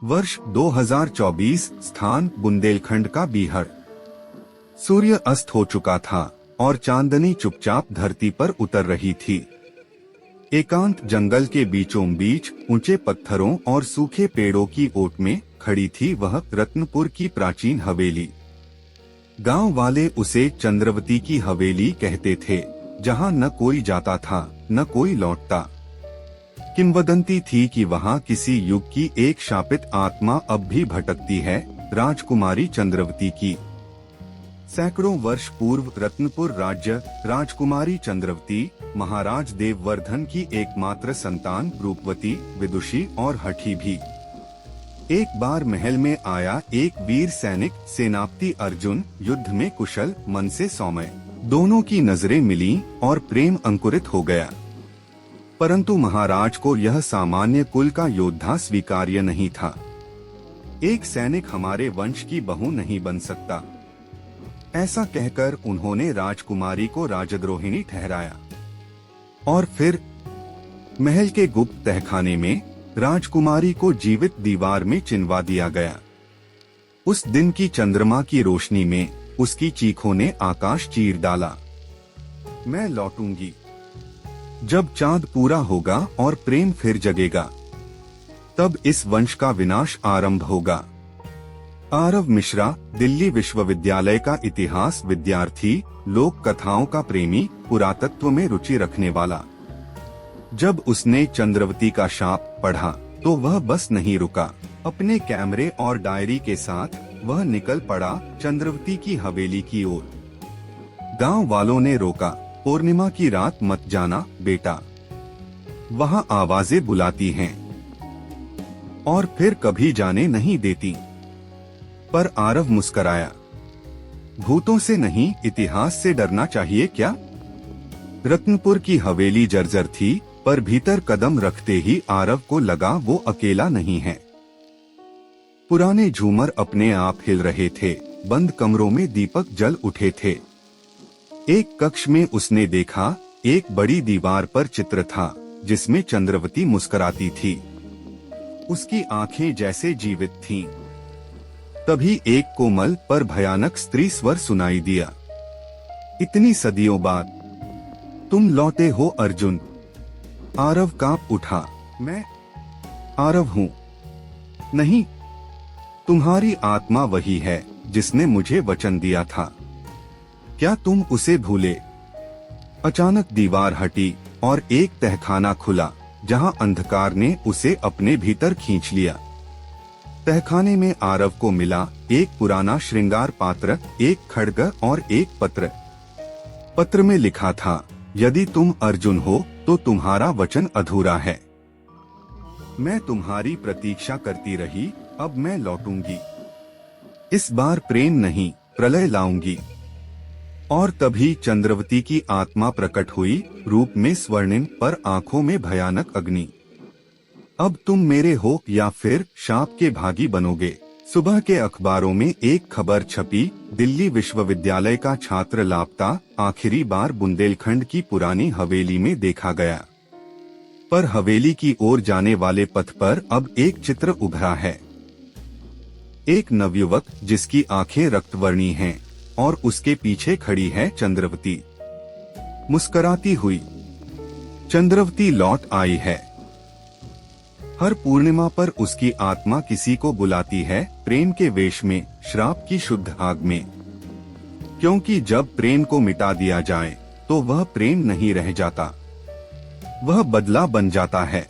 वर्ष 2024, स्थान बुंदेलखंड का बीहड़। सूर्य अस्त हो चुका था और चांदनी चुपचाप धरती पर उतर रही थी। एकांत जंगल के बीचों बीच ऊंचे पत्थरों और सूखे पेड़ों की ओट में खड़ी थी वह रत्नपुर की प्राचीन हवेली। गांव वाले उसे चंद्रवती की हवेली कहते थे, जहां न कोई जाता था न कोई लौटता। किंवदंती थी कि वहां किसी युग की एक शापित आत्मा अब भी भटकती है, राजकुमारी चंद्रवती की। सैकड़ों वर्ष पूर्व रत्नपुर राज्य राजकुमारी चंद्रवती महाराज देववर्धन की एकमात्र संतान, रूपवती, विदुषी और हठी भी। एक बार महल में आया एक वीर सैनिक सेनापति अर्जुन, युद्ध में कुशल, मन से सौम्य। दोनों की नजरें मिली और प्रेम अंकुरित हो गया। परंतु महाराज को यह सामान्य कुल का योद्धा स्वीकार्य नहीं था। एक सैनिक हमारे वंश की बहू नहीं बन सकता, ऐसा कहकर उन्होंने राजकुमारी को राजद्रोहिणी ठहराया। और फिर महल के गुप्त तहखाने में राजकुमारी को जीवित दीवार में चिनवा दिया गया। उस दिन की चंद्रमा की रोशनी में उसकी चीखों ने आकाश चीर डाला। मैं लौटूंगी जब चांद पूरा होगा और प्रेम फिर जगेगा, तब इस वंश का विनाश आरंभ होगा। आरव मिश्रा, दिल्ली विश्वविद्यालय का इतिहास विद्यार्थी, लोक कथाओं का प्रेमी, पुरातत्व में रुचि रखने वाला। जब उसने चंद्रवती का शाप पढ़ा तो वह बस नहीं रुका। अपने कैमरे और डायरी के साथ वह निकल पड़ा चंद्रवती की हवेली की ओर। गांव वालों ने रोका, पूर्णिमा की रात मत जाना बेटा, वहां आवाजें बुलाती हैं और फिर कभी जाने नहीं देती। पर आरव मुस्कराया, भूतों से नहीं, इतिहास से डरना चाहिए क्या? रत्नपुर की हवेली जर्जर थी, पर भीतर कदम रखते ही आरव को लगा वो अकेला नहीं है। पुराने झूमर अपने आप हिल रहे थे, बंद कमरों में दीपक जल उठे थे। एक कक्ष में उसने देखा, एक बड़ी दीवार पर चित्र था जिसमें चंद्रवती मुस्कुराती थी। उसकी आंखें जैसे जीवित थीं। तभी एक कोमल पर भयानक स्त्री स्वर सुनाई दिया, इतनी सदियों बाद तुम लौटे हो अर्जुन। आरव कांप उठा, मैं आरव हूँ। नहीं, तुम्हारी आत्मा वही है जिसने मुझे वचन दिया था। क्या तुम उसे भूले? अचानक दीवार हटी और एक तहखाना खुला, जहां अंधकार ने उसे अपने भीतर खींच लिया। तहखाने में आरव को मिला एक पुराना श्रृंगार पात्र, एक खड्ग और एक पत्र। पत्र में लिखा था, यदि तुम अर्जुन हो तो तुम्हारा वचन अधूरा है। मैं तुम्हारी प्रतीक्षा करती रही, अब मैं लौटूंगी। इस बार प्रेम नहीं, प्रलय लाऊंगी। और तभी चंद्रवती की आत्मा प्रकट हुई, रूप में स्वर्णिम, पर आंखों में भयानक अग्नि। अब तुम मेरे हो या फिर शाप के भागी बनोगे। सुबह के अखबारों में एक खबर छपी, दिल्ली विश्वविद्यालय का छात्र लापता, आखिरी बार बुंदेलखंड की पुरानी हवेली में देखा गया। पर हवेली की ओर जाने वाले पथ पर अब एक चित्र उभरा है। एक नवयुवक जिसकी आंखें रक्तवर्णी हैं और उसके पीछे खड़ी है चंद्रवती, मुस्कुराती हुई। चंद्रवती लौट आई है। हर पूर्णिमा पर उसकी आत्मा किसी को बुलाती है, प्रेम के वेश में, श्राप की शुद्ध आग में। क्योंकि जब प्रेम को मिटा दिया जाए तो वह प्रेम नहीं रह जाता, वह बदला बन जाता है।